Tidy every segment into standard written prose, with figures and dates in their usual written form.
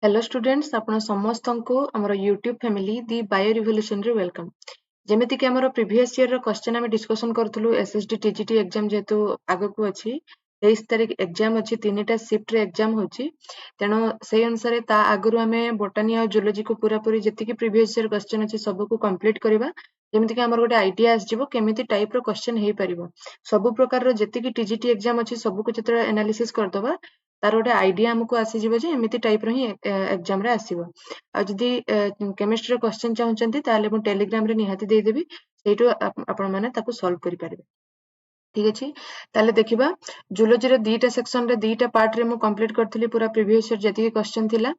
Hello students आपण समस्तंको हमर YouTube family दी bio revolution रे वेलकम। जेमिति कि हमर प्रीवियस ईयर रो क्वेश्चन हम डिस्कशन करथुलु एसएसडी टीजीटी एग्जाम जेतु आगो को अछि 23 तारिख एग्जाम अछि तीनटा शिफ्ट रे एग्जाम होछि तेनो सेही अनुसार ता आगरु हमें बोटानी और जूलॉजी को पूरा पूरी जति कि प्रीवियस ईयर क्वेश्चन अछि सब को कंप्लीट करबा जेमिति कि हमर गोटे आईडिया आस जिवो केमिति टाइप रो क्वेश्चन हेई परिबो सब प्रकार रो जति कि टीजीटी एग्जाम अछि सब को चित्र एनालिसिस कर दबा तार गोटे आईडिया हमको आसी जिवो जे एमिति टाइप रो ही एग्जाम रे आसीबो आ जदि केमिस्ट्री रो क्वेश्चन चाहुचंती ताले मु टेलीग्राम रे निहाती देई देबी सेइटो आपण माने ताको सॉल्व करि पारिबे। ठीक अछि ताले देखिबा जूलॉजी रे दीटा सेक्शन रे दीटा पार्ट रे मु कंप्लीट करथली पूरा प्रीवियस ईयर जति क्वेश्चन थिला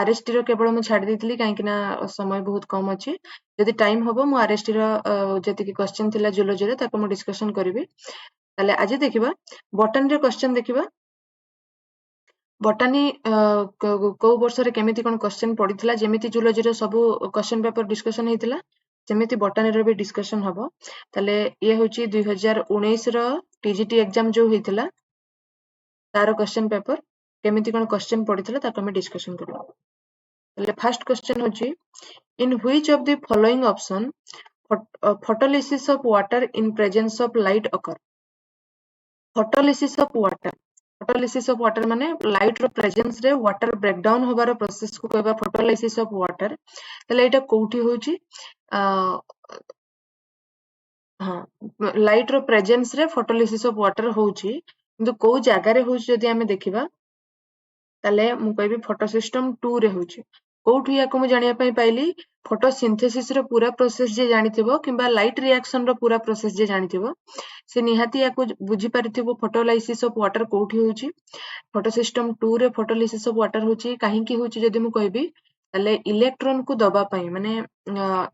आरएसटी रो केवल मु छाडी देथली काहे कि ना समय बहुत कम अछि जदि टाइम हबो मु आरएसटी रो जति क्वेश्चन थिला जूलॉजी रे ताको मु डिस्कशन करिवि। ताले आज देखिबा बॉटनी रे क्वेश्चन देखिबा बॉटनी को वर्ष रे केमिति कोन क्वेश्चन पडिथिला जेमिति जूलॉजी रे सब क्वेश्चन पेपर डिस्कशन हेतिला सेमिति बॉटनी रे भी डिस्कशन हबो। ताले ये होची 2019 रो टीजीटी एग्जाम जो हेतिला तार क्वेश्चन पेपर केमिति कोन क्वेश्चन पडिथिला ताको हम डिस्कशन करबो। ताले फर्स्ट क्वेश्चन होची in which of the following option photolysis of water in presence of light occur। photolysis of water माने लाइट रो प्रेजेंस रे वाटर ब्रेकडाउन होबार प्रोसेस को कहबा photolysis of water। तले एटा कोठी होची हाँ लाइट रो प्रेजेंस रे photolysis of water होची किंतु को जागा रे होची जदि हमें देखिबा ताले मु कहबी फोटोसिस्टम 2 रे होची कोठी याको मु जानिया पई पाइली फोटोसिंथेसिस रो पूरा प्रोसेस जे जानिथिबो किंबा लाइट रिएक्शन रो पूरा प्रोसेस जे जानिथिबो से निहाती याको बुझी पारिथिबो फोटोलाइसिस ऑफ वाटर कोठी होची फोटोसिस्टम 2 रे फोटोलाइसिस ऑफ वाटर होची काहे की होची जदि मु कहबी ताले इलेक्ट्रॉन को दबा पई माने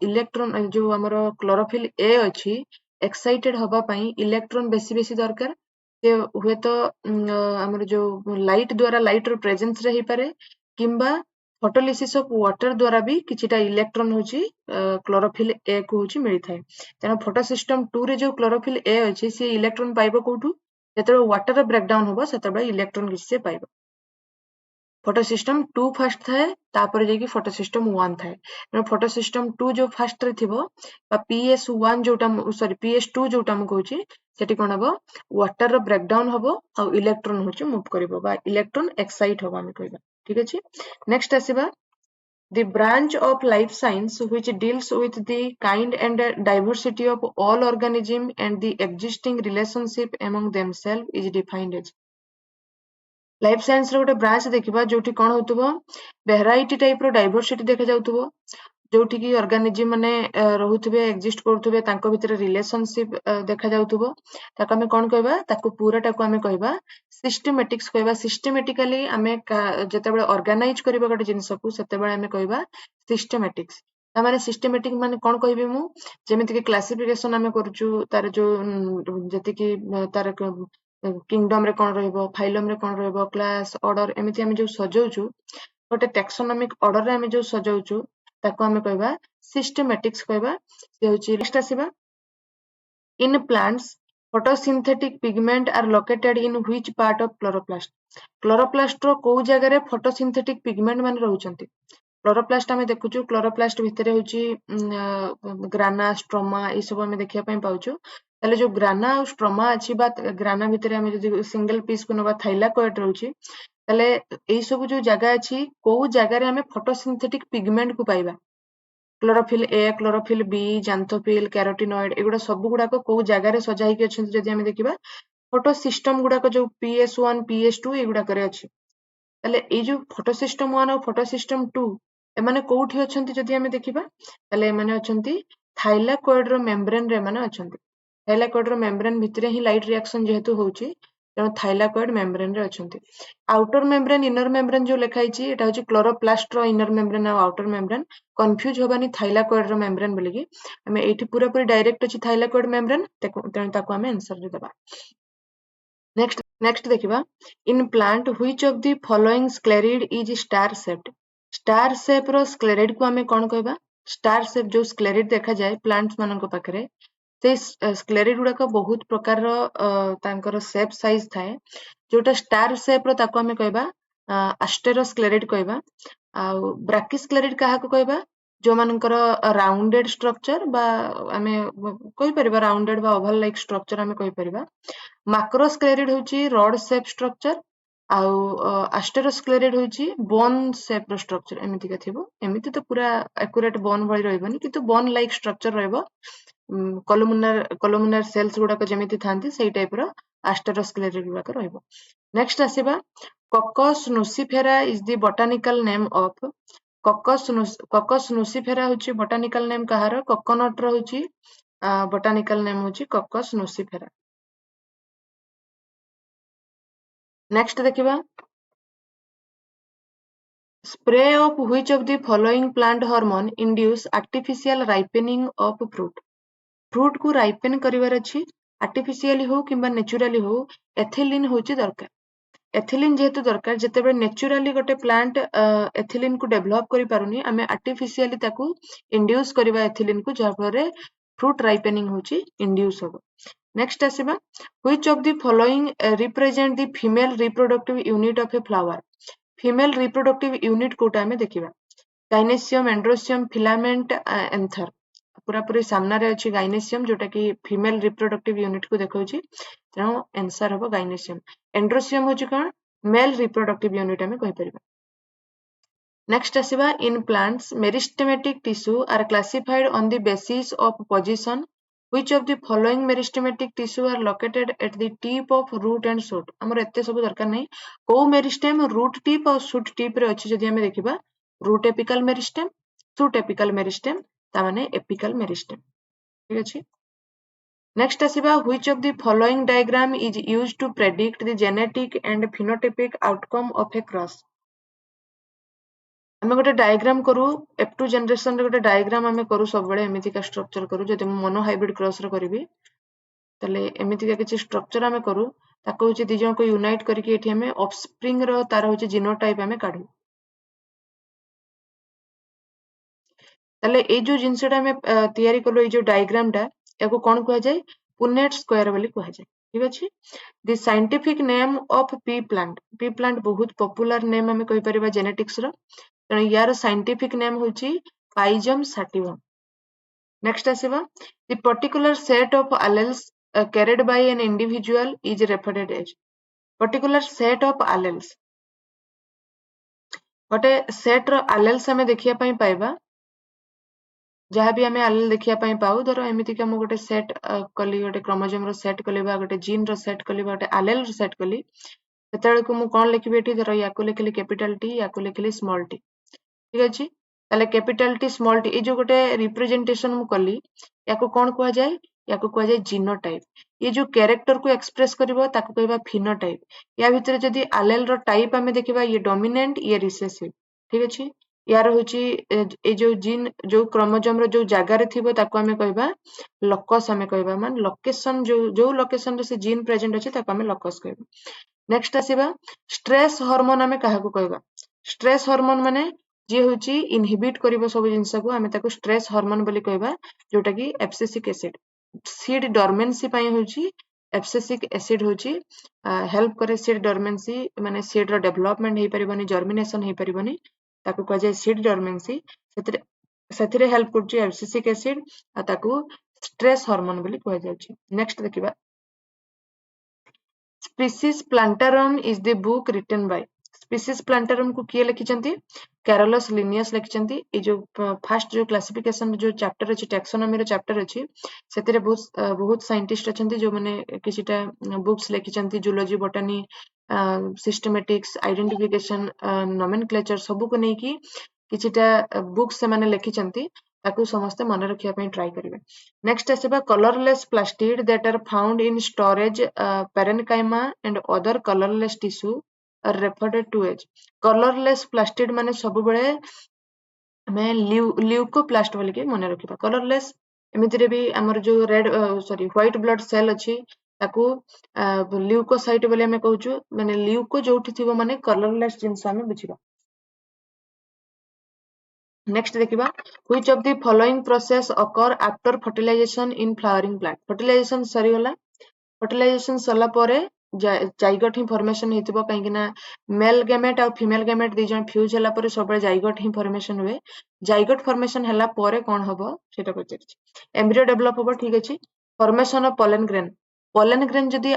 इलेक्ट्रॉन जो हमरो क्लोरोफिल ए अछि एक्साइटेड हबा पई इलेक्ट्रॉन बेसी बेसी दरकार से हुए तो हमर जो लाइट द्वारा लाइट रो प्रेजेंस रे ही पारे किंबा फोटोलिसिस ऑफ वाटर द्वारा भी किछिटा इलेक्ट्रॉन होची क्लोरोफिल ए को होची मिली थाए तेना फोटोसिस्टम 2 रे जो क्लोरोफिल ए अछि से इलेक्ट्रॉन पाइबो कोठु जेते वाटर ब्रेकडाउन होबो सेते इलेक्ट्रॉन किछ से पाइबो। फोटोसिस्टम 2 फर्स्ट थाए तापर जेकी फोटोसिस्टम 1 थाए फोटोसिस्टम 2 जो फर्स्ट रे थिबो बा PS1 जोटा सॉरी PS2 जोटा मु कहूची सेठी कोन हबो वाटर रो ब्रेकडाउन हबो आ इलेक्ट्रॉन होची मूव करबो बा इलेक्ट्रॉन एक्साइट हबो हम कहबा। ठीक अछि नेक्स्ट आसीबा the branch of life science which deals with the kind and diversity of all organisms and the existing relationship among themselves is defined as। Life science रो गोटे ब्रांच देखिबा जोठी कोन होतबो वेराइटी टाइप रो डाइवर्सिटी देखा जाउतबो जोठी की ऑर्गेनिज्म माने रहुतबे एग्जिस्ट करथबे तांको भितर रिलेशनशिप देखा जाउतबो ताको हमें कोन कहबा ताको पूरा टाको हमें कहबा सिस्टमैटिक्स कहबा सिस्टमैटिकली हमें जते बेले ऑर्गेनाइज करबा गोटे जिंस को सेते बेले हमें कहबा सिस्टमैटिक्स ता माने सिस्टमैटिक माने कोन कहबी मु जेमिति कि क्लासिफिकेशन हमें करछु तार जो जति कि तार किंगडम रे कोन रहइबो फाइलम रे कोन रहइबो क्लास ऑर्डर एमिति हम जो सजाउछु गोटे टैक्सोनॉमिक ऑर्डर रे हम जो सजाउछु ताको हमें कहबा सिस्टमैटिक्स कहबा से होची। नेक्स्ट आसीबा in plants photosynthetic pigment are located in which part of chloroplast रो को जगह रे photosynthetic pigment माने रहउचंती क्लोरोप्लास्ट हमें देखुछु क्लोरोप्लास्ट भितरे होची ग्राना स्ट्रोमा ए सब हमें देखिया पई पाउछु ताले जो ग्राना और स्ट्रोमा अछि बा ग्राना भितरे हमें जदि सिंगल पीस को नबा थाइलाकोइड रहउची ताले एई सब जो जगह अछि को जगह रे हमें फोटोसिंथेटिक पिगमेंट को पाइबा chlorophyll a chlorophyll b xanthophyll carotenoid एगुडा सब गुडा को जगह रे सजा हिके अछि जदि हमें देखिबा फोटो सिस्टम गुडा जो PS1 PS2 एगुडा करे अछि ताले ए जो फोटो सिस्टम 1 और फोटो सिस्टम 2 एमाने कोठी अछंती जदि हमें देखिबा ताले एमाने अछंती थाइलाकोइड रो मेम्ब्रेन रे माने अछंती थाइलाकोइड रो मेम्ब्रेन भितरे ही लाइट रिएक्शन जेहेतु होउची तेनो थाइलाकोइड मेम्ब्रेन रे अछंती आउटर मेम्ब्रेन इनर मेम्ब्रेन जो लिखाइची एटा होची क्लोरोप्लास्ट रो इनर मेम्ब्रेन और आउटर मेम्ब्रेन कंफ्यूज होबानी थाइलाकोइड रो मेम्ब्रेन बोलिकी हमें एठी पूरा पूरी डायरेक्ट अछि थाइलाकोइड मेम्ब्रेन तेनो ताको हमें आंसर दे देबा। नेक्स्ट देखिबा in plant which of the following sclereid is star shape रो स्क्लेरिड को हमें कोन कहबा स्टार शेप जो स्क्लेरिड देखा जाए प्लांट्स मानको पाखरे से स्क्लेरिड गुडा को बहुत प्रकार रो तांकर शेप साइज थाए जोटा स्टार शेप रो ताको हमें कहबा आस्टेरोस्क्लेरिड कहबा आ ब्राकिस्क्लेरिड काहाको कहबा जो मानकर राउंडेड स्ट्रक्चर बा आमे कहि परिबा राउंडेड बा ओवल लाइक स्ट्रक्चर आमे कहि परिबा मैक्रोस्क्लेरिड होची रॉड शेप स्ट्रक्चर आउ आस्टेरोस्क्लेरिड होची बोन शेप स्ट्रक्चर एमिति का थिबो एमिति तो पूरा एक्यूरेट बोन भଳି रहइबनी किंतु बोन लाइक स्ट्रक्चर रहइबो columnar cells गुड़ाक जेमिति थांती सेई टाइप रो आस्टेरोस्क्लेरिड गुड़ाक रहइबो नेक्स्ट आसीबा Coccus nucifera is the botanical name of Coccus nucifera होची botanical name कहार coconut रो होची botanical name होची Coccus nucifera नेक्स्ट देखिबा spray of which of the following plant hormone induce artificial ripening of fruit fruit को ripen करिवार अछि artificially हो किंबा नेचुराली हो ethylene होची दरकार एथिलीन जेहेतु दरकार जेतेबे नेचुराली गोटे प्लांट एथिलीन को डेवलप करि पारुनी आमे आर्टिफिशियली ताकू इंड्यूस करिवा एथिलीन को जहा फଳରେ फ्रूट राइपेनिंग होची इंड्यूस होबो नेक्स्ट आसीबा which of the following represent the female reproductive unit of a flower female reproductive unit कोटा आमे देखिबा गाइनेसियम एंड्रोसियम फिलामेंट एंथर पूरा पूरी सामना रे अछि गाइनेसियम जोटा कि फीमेल रिप्रोडक्टिव यूनिट को देखौछि तेनो आंसर हबो गाइनेसियम एंड्रोसियम होछि कोन मेल रिप्रोडक्टिव यूनिट हमें कहि परिबा नेक्स्ट आसीबा in plants meristematic tissue are classified on the basis of position which of the following meristematic tissue are located at the tip of root and shoot हमर एते सब दरकार नै को मेरिस्टेम रूट टिप और शूट टिप रे अछि जदि हमें देखिबा root apical meristem shoot apical meristem ता माने एपिकल मेरिस्टेम ठीक अछि नेक्स्ट आसीबा which of the following diagram is used to predict the genetic and phenotypic outcome of a cross हमें गोटे डायग्राम करू F2 जनरेशन रे गोटे डायग्राम हमें करू सब बेले एमिति का स्ट्रक्चर करू जदि मोनो हाइब्रिड क्रॉस रे करबी तले एमिति का किछि स्ट्रक्चर हमें करू ताको होची दि जन को यूनाइट करके एठी हमें ऑफस्प्रिंग रो तार होची जीनोटाइप हमें काढू तले ए जो जिंसटा हमें तयारी कलो ए जो डायग्राम टा याको कोन कहै जाय पुनेट स्क्वायर बोली कहै जाय ठीक अछि the scientific name of P plant बहुत पॉपुलर नेम हमें कहि परिबा जेनेटिक्स रो तने यार साइंटिफिक नेम होची पाइजम सैटिवम नेक्स्ट आसीबा the particular set of alleles carried by an individual is referred as particular set of alleles गोटे सेट रो alleles हमें देखिया पई पाइबा जहाँ भी आमे alleles देखिया पई पाउ धरो एमिति के हम गोटे सेट कली गोटे क्रोमोसोम रो सेट कली बा गोटे जीन रो सेट कली बा गोटे allele रो सेट कली सेतेले को मु कोन लिखिबे एठी धरो याको लिखली कैपिटल टी याको लिखली स्मॉल टी ठीक अछि ताले capital T small T A जो गोटे रिप्रेजेंटेशन मु कली याको कोन कहै जाय याको कहै जाय जीनोटाइप ये जो कैरेक्टर को एक्सप्रेस करबो ताको कहबा फिनोटाइप या भितरे जदी allele रो टाइप हमें देखिबा ये डोमिनेंट ये रिसेसिव ठीक अछि यार होची ए जो जीन जो क्रोमोसोम रो जो जागा रे थिबो ताको हमें कहबा लॉकस हमें कहबा मान लोकेशन जो लोकेशन रे से जीन प्रेजेंट अछि ताको हमें लॉकस कहबा नेक्स्ट आसीबा स्ट्रेस हार्मोन हमें काहाको कहबा स्ट्रेस हार्मोन माने जे होची इनहिबिट करिवो सब जिंस को हमें ताको स्ट्रेस हार्मोन बोली कहबा जोटा कि एब्सिसिक एसिड सीड डोरमेंसी पई होची एब्सिसिक एसिड होची हेल्प करे सीड डोरमेंसी माने सीड रो डेवलपमेंट हे परिबनी जर्मिनेशन हे परिबनी ताको कह जाय सीड डोरमेंसी सेथिरे हेल्प करची एब्सिसिक एसिड आ ताको स्ट्रेस हार्मोन बोली कह जायछि नेक्स्ट देखिबा species plantarum is the book written by species plantarum को किए लिखिचंती कैरोलस लिनियस लिखिचंती ए जो फर्स्ट जो क्लासिफिकेशन जो चैप्टर अछि टैक्सोनॉमी रो चैप्टर अछि सेतिरे बहुत साइंटिस्ट अछंती जो माने किछिटा बुक्स लिखिचंती zoology botany systematics identification nomenclature सब को नै कि किछिटा बुक्स से माने लिखिचंती ताकू समस्त मन रखिया पई ट्राई करिवे नेक्स्ट आसीबा colourless plastid that are found in storage parenchyma and other colorless tissue are referred to as colorless plastid माने सब बेले हमें ल्यूकोप्लास्ट बोली के मन रखिबा कलरलेस एमितिरे भी हमर जो red sorry white blood cell अछि ताकू ल्यूकोसाइट बोली हमें कहउछु माने ल्यूको जोठी थिबो माने कलरलेस जिंस हमें बुझिबा नेक्स्ट देखिबा which of the following process occur after fertilization in flowering plant fertilization सरी होला फर्टिलाइजेशन सरला परे जाइगोट ही फॉर्मेशन हेतिबो काहेकि ना मेल गैमेट और फीमेल गैमेट दी जण फ्यूज हला परे सब जाइगोट ही फॉर्मेशन हुए जाइगोट फॉर्मेशन हला परे कोन हबो सेटा पचारछि एम्ब्रियो डेवलप हबो ठीक अछि फॉर्मेशन ऑफ पोलन ग्रेन जदि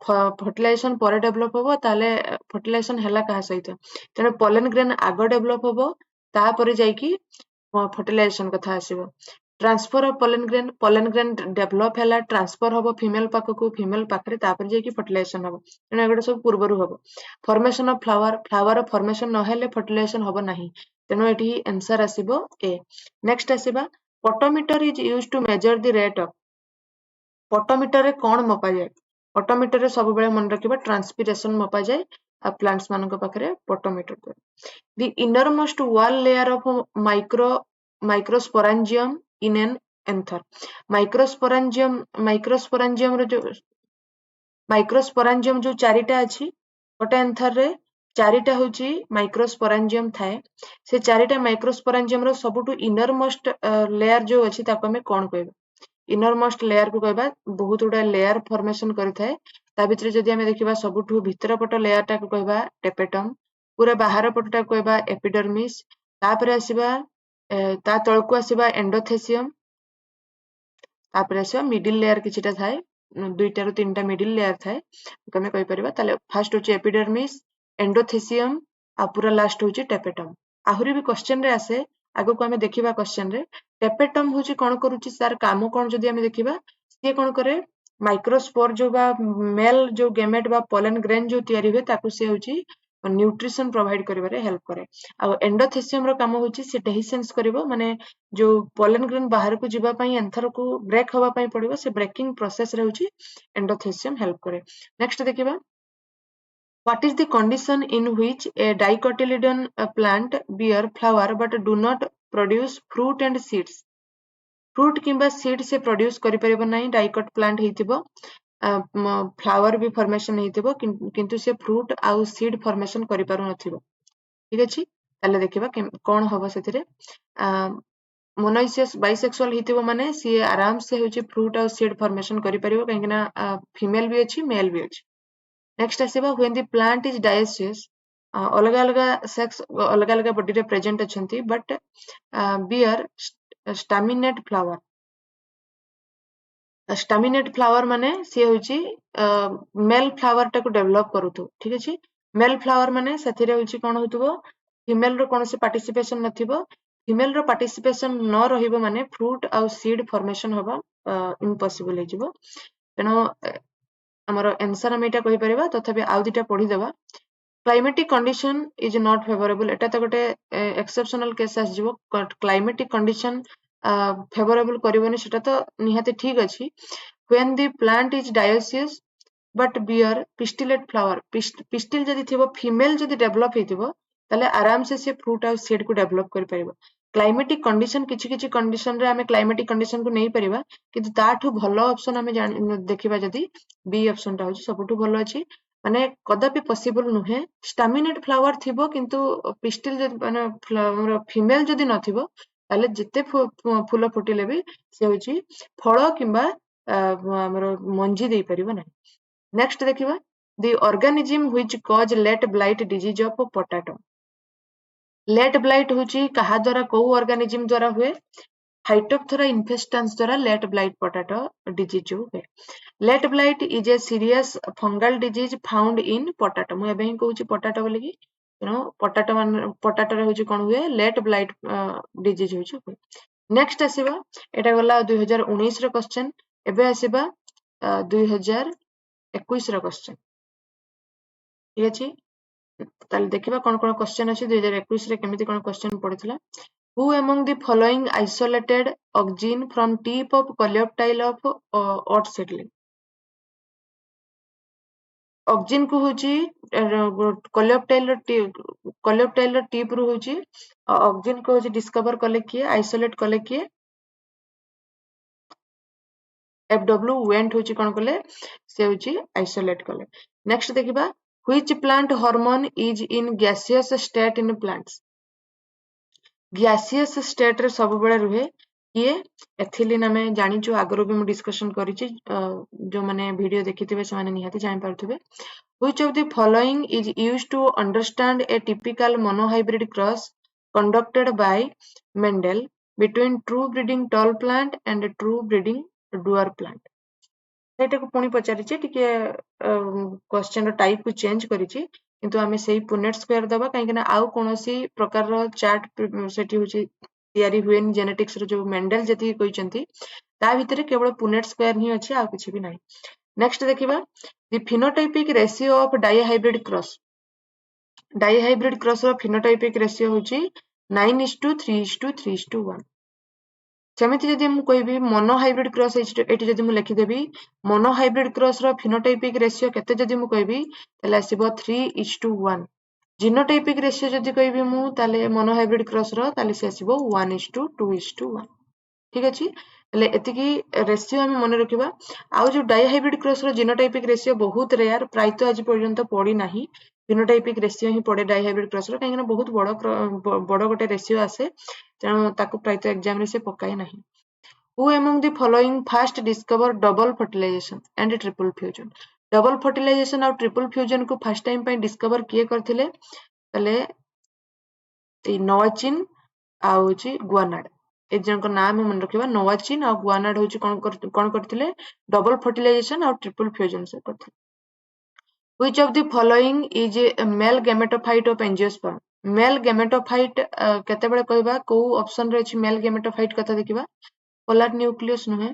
फर्टिलाइजेशन परे डेवलप हबो ताले फर्टिलाइजेशन हला कहा सहित तेन पोलन ग्रेन आगो डेवलप हबो तापरे जाईकी फर्टिलाइजेशन कथा आसीबो transfer of pollen grain develop हैला ट्रांसफर हबो फीमेल पाखकु फीमेल पाखरे तापर जाईकी फर्टिलाइजेशन हबो तेणु एगुड़ा सब पूर्वरु हबो फॉर्मेशन ऑफ फ्लावर फॉर्मेशन न हेले फर्टिलाइजेशन हबो नाही तेणु एठी आंसर आसीबो ए नेक्स्ट आसीबा potometer is used to measure the rate of potometer रे कोन मपा जाय पोटोमीटर रे सब बेले मन रखिबा ट्रांसपिरेशन मपा जाय आ प्लांट्स मानक पाखरे potometer the innermost wall layer of microsporangium in an anther microsporangium रो जो माइक्रोस्पोरांजियम जो चारिटा अछि गोटे एंथर रे चारिटा होची माइक्रोस्पोरांजियम थाए से चारिटा माइक्रोस्पोरांजियम रो सबुटु इनरमोस्ट लेयर जो अछि ताको हमें कोन कहबा इनरमोस्ट लेयर को कहबा बहुत गुडा लेयर फॉर्मेशन करिथाए ता भितरे जदि हमें देखिबा सबुटु भितर पट लेयर टा को कहबा टेपेटम पूरा बाहर पटटा कहबा एपिडर्मिस तापरे आसीबा ता तळकु आसीबा एंडोथेसियम तापरे आसीबा मिडिल लेयर किछिटा थाए दुईटा रो तीनटा मिडिल लेयर थाए कमे कहि परिबा ताले फर्स्ट होची एपिडर्मिस एंडोथेसियम आ पूरा लास्ट होची टेपेटम आहुरी भी क्वेश्चन रे आसे आगो को हमें देखिबा क्वेश्चन रे टेपेटम होची कोन करूची सार काम कोन जदि हमें देखिबा से कोन करे माइक्रोस्पोर जो बा मेल जो गेमेट बा पोलन ग्रेन जो तयारी हुए ताकू से होची न्यूट्रिशन प्रोवाइड करिबारे हेल्प करे आ एंडोथेसियम रो काम होची से डेहिसेंस करिवो माने जो पोलन ग्रेन बाहर को जिबा पई एंथर को ब्रेक हवा पई पड़िबो से ब्रेकिंग प्रोसेस रे होची एंडोथेसियम हेल्प करे नेक्स्ट देखिबा what is the condition in which a dicotyledon plant bear flower but do not produce fruit and seeds fruit किंबा सीड से प्रोड्यूस करि परिबो नाही डाइकोट प्लांट हेतिबो फ्लावर भी फॉर्मेशन हेतिबो किंतु से फ्रूट आउ सीड फॉर्मेशन करि पारु नथिबो ठीक अछि ताले देखिबा कोन हबो सेतिरे मोनोइसियस बाइसेक्सुअल हेतिबो माने सी आराम से होची फ्रूट आउ सीड फॉर्मेशन करि परिबो काहेकि फीमेल भी अछि मेल भी अछि नेक्स्ट आसीबा when the plant is dioecious अलग अलग सेक्स अलग अलग बॉडी रे प्रेजेंट अछंती बट बियर स्टामिनेट फ्लावर माने सी होची मेल फ्लावर टाको डेवलप करूथु ठीक अछि मेल फ्लावर माने सथिरे होची कोन होतबो फीमेल रो कोनसे पार्टिसिपेशन नथिबो फीमेल रो पार्टिसिपेशन न रहिबो माने फ्रूट आउ सीड फॉर्मेशन होबा इम्पॉसिबल हे जिवो तेनो हमर आंसर हम एटा कहि परिबा तथापि आउ दिटा पढि देबा climatic condition is not favourable एटा त गोटे एक्सेप्शनल केस आस जिवो क्लाइमेटिक कंडीशन फेवरेबल करिवनी सेटा तो निहाते ठीक अछि when the plant is dioecious but bear pistillate flower pistil जदि थिबो फीमेल जदि डेवलप हेतिबो ताले आराम से फ्रूट आ सीड को डेवलप करि परिबो क्लाइमेटिक कंडीशन किछि कंडीशन रे हमें क्लाइमेटिक कंडीशन को नहीं परिबा किंतु ताठू भलो ऑप्शन हमें देखिबा जदि बी ऑप्शन टा होछि सबठू भलो अछि माने कदापि पॉसिबल नुहे स्टामिनेट फ्लावर थिबो किंतु पिस्टिल जदि माने फीमेल जदि नथिबो ताले जिते फूल फुटिले भी से होछि फल किंबा हमर मंजी देई परिबो नै नेक्स्ट देखिबा the organism which cause late blight disease of potato late blight होछि कहा द्वारा को ऑर्गेनिज्म द्वारा हुए फाइटोप्थोरा इन्फेस्टेंस द्वारा लेट ब्लाइट पोटैटो डिजीज हुए late blight is a serious fungal disease found in potato मु एबे ही कहूछि पोटैटो बोली कि पोटैटो रे होछि कोन हुए लेट ब्लाइट डिजीज होछि हुए नेक्स्ट आसीबा एटा गला 2019 रो क्वेश्चन एबे आसीबा 2021 रो क्वेश्चन ठीक अछि ताले देखिबा कोन कोन क्वेश्चन अछि 2021 रे केमिति कोन question पडिथिला who among the following isolated oxygen from tip of coleoptile of oat seedling oxygen को होची कोलेप्टाइल रो टिप रु होची ऑक्सिजन को होची डिस्कवर कले किए आइसोलेट कले किए एफडब्ल्यू वेंट होची कोन कले से होची आइसोलेट कले नेक्स्ट देखिबा which plant hormone is in gaseous state in plants gaseous state रे सब बेले रुहे किए एथिलीन आमे जानिछु आगरो भी मु डिस्कशन करिछि जो माने वीडियो देखिथिबे से माने निहाती जानि पारुथिबे which of the following is used to understand a typical monohybrid cross conducted by Mendel between true breeding tall plant and a true breeding dwarf plant ସେଇଟାକୁ ପୁଣି ପଚାରିଛି ଟିକେ କ୍ୱେଶ୍ଚନ ର ଟାଇପ କୁ ଚେଞ୍ଜ କରିଛି କିନ୍ତୁ ଆମେ ସେଇ ପୁନେଟ୍ ସ୍କୋୟାର ଦବା କାହିଁକି ନା ଆଉ କୌଣସି ପ୍ରକାରର ଚାର୍ଟ ସେଠି ହଉଛି ତିଆରି ହୁଏନି ଜେନେଟିକ୍ସ ର ଯୋଉ ମେଣ୍ଡେଲ ଯେତିକି କହିଛନ୍ତି ତା ଭିତରେ କେବଳ ପୁନେଟ୍ ସ୍କୋୟାର ହିଁ ଅଛି ଆଉ କିଛି ବି ନାହିଁ ନେକ୍ସଟ ଦେଖିବା ଦି ଫିନୋଟାଇପିକ ରେସିଓ ଅଫ ଡାଇହାଇବ୍ରିଡ କ୍ରସ୍ ଡାଇହାଇବ୍ରିଡ କ୍ରସ୍ ର ଫିନୋଟାଇପିକ ରେସିଓ ହଉଛି 9:3:3:1 ସେମିତି ଯଦି ମୁଁ କହିବି ମୋନୋହାଇବ୍ରିଡ କ୍ରସ୍ ଏଠି ଯଦି ମୁଁ ଲେଖିଦେବି ମୋନୋହାଇବ୍ରିଡ କ୍ରସ୍ ର ଫିନୋଟାଇପିକ ରେସିଓ କେତେ ଯଦି ମୁଁ କହିବି ତାହେଲେ ଆସିବ 3:1 ଜିନୋଟାଇପିକ ରେସିଓ ଯଦି କହିବି ମୁଁ ତାହେଲେ ମୋନୋହାଇବ୍ରିଡ କ୍ରସ୍ ର ତାହେଲେ ସେ ଆସିବ 1:2:1 ଠିକ ଅଛି ହେଲେ ଏତିକି ରେସିଓ ଆମେ ମନେ ରଖିବା ଆଉ ଯୋଉ ଡାଇହାଇବ୍ରିଡ କ୍ରସ୍ ର ଜିନୋଟାଇପିକ ରେସିଓ ବହୁତ ରେୟାର ପ୍ରାୟତଃ ଆଜି ପର୍ଯ୍ୟନ୍ତ ପଡିନାହିଁ ଫିନୋଟାଇପିକ ରେସିଓ ହିଁ ପଡେ ଡାଇହାଇବ୍ରିଡ କ୍ରସ୍ ର କାହିଁକି ନା ବହୁତ ବଡ ଗୋଟେ ରେସିଓ ଆସେ ତେଣୁ ତାକୁ ପ୍ରାୟତଃ ଏକ୍ସାମ ରେ ସେ ପକାଏ ନାହିଁ Who among the following first discovered double fertilization and triple fusion? Double fertilization ଆଉ triple fusion को first time ପାଇଁ discover किए करथिले तले ए नोवाचिन ଆଉ होची गुआनाड ए जनक नाम मन रखिबा नोवाचिन ଆଉ गुआनाड होची कोन करथिले डबल फर्टिलाइजेशन और ट्रिपल फ्यूजन से करथिले Which of the following is a male gametophyte of angiosperm? Male gametophyte केतेबेले कहबा को ऑप्शन रे अछि male gametophyte कथा देखिबा पोलर न्यूक्लियस नुहे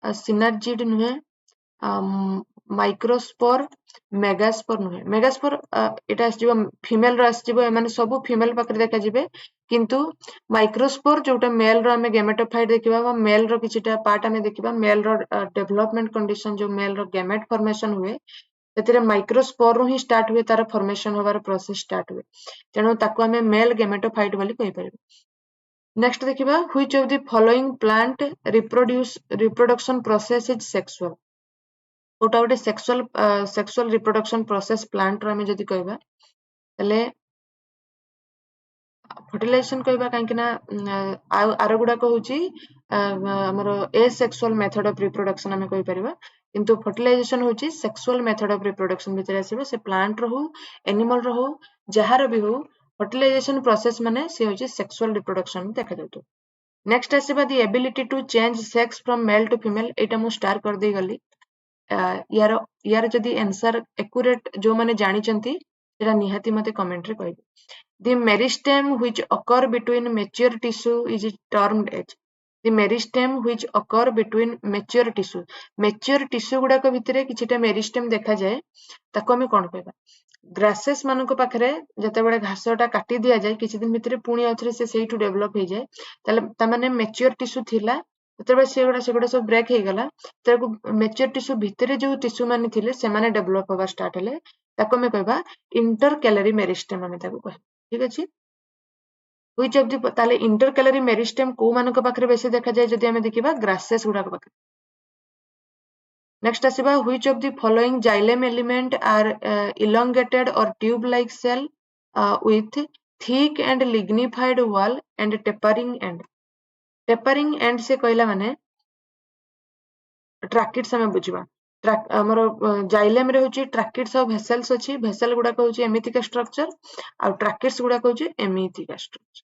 सिनर्जिड नुहे माइक्रोस्पोर मेगास्पोर नुहे मेगास्पोर एटा आसीबो फीमेल रो आसीबो एमाने सब फीमेल पाखरे देखा जिबे किंतु माइक्रोस्पोर जोटा मेल रो हमें गेमेटोफाइट देखिबा वा मेल रो किछिटा पार्ट हमें देखिबा मेल रो डेवलपमेंट कंडीशन जो मेल रो गेमेट फॉर्मेशन हुए ସେଥିରେ ମାଇକ୍ରୋସ୍ପୋର ରୁ ହିଁ ଷ୍ଟାର୍ଟ ହୁଏ ତାର ଫର୍ମେସନ ହବାର ପ୍ରୋସେସ ଷ୍ଟାର୍ଟ ହୁଏ ତେଣୁ ତାକୁ ଆମେ ମେଲ ଗେମେଟୋଫାଇଟ ବୋଲି କହିପାରିବା नेक्स्ट देखिबा which of the following plant reproduction process is sexual Kota गोटे सेक्सुअल रिप्रोडक्शन प्रोसेस प्लांट रो हमें जदी कहबा तले फर्टिलाइजेशन कहबा काहे ना आरो गुडा कहूची हमरो एसेक्सुअल मेथड ऑफ रिप्रोडक्शन हमें कहि परिबा किंतु फर्टिलाइजेशन होची सेक्सुअल मेथड ऑफ रिप्रोडक्शन भितर आसीबो से प्लांट रो हो एनिमल रो हो जहार भी हो फर्टिलाइजेशन प्रोसेस माने से होची सेक्सुअल रिप्रोडक्शन देखा जातो नेक्स्ट आसीबा the ability to change sex from male to female एटा मु स्टार कर दे गली यार यार जदी आंसर एक्यूरेट जो माने जानि चंती सेटा निहाती मते कमेंट रे कहबे The meristem which occur between mature tissue is termed as the meristem which occur between mature tissue. Mature tissue गुड़ा को भितरे किछिटा meristem देखा जाए ताको हमें कौन कहबा ग्रासेस मानको पाखरे जते बेले घासटा काटी दिया जाए किछि दिन भितरे पुणी आउथरे से सेइटु डेवलप हे जाए ताले ता माने मैच्योर टिश्यू थिला तबे सेगुड़ा सब ब्रेक हे गला ताको मैच्योर टिश्यू भितरे जो टिश्यू माने थिले से माने डेवलप होबा स्टार्ट हेले ताको हमें कहबा इंटरकैलरी मेरिस्टेम हमें ताको कहबा ठीक अछि which of the ताले इंटरकैलरी मेरिस्टेम को मानको पाखरे बेसी देखा जाए जदी हमें देखिबा ग्रासेस गुड़ा को पाखरे Next asiba which of the following xylem element are elongated or tube like cell with thick and lignified wall and tapering end. Tapering end से कहला माने ट्रैकिड्स हमें बुझिबा हमर जाइलेम रे होची ट्रैकिड्स ऑफ वेसल्स अछि वेसल गुडा को होची एमितिका स्ट्रक्चर आ ट्रैकिड्स गुडा को होची एमितिका स्ट्रक्चर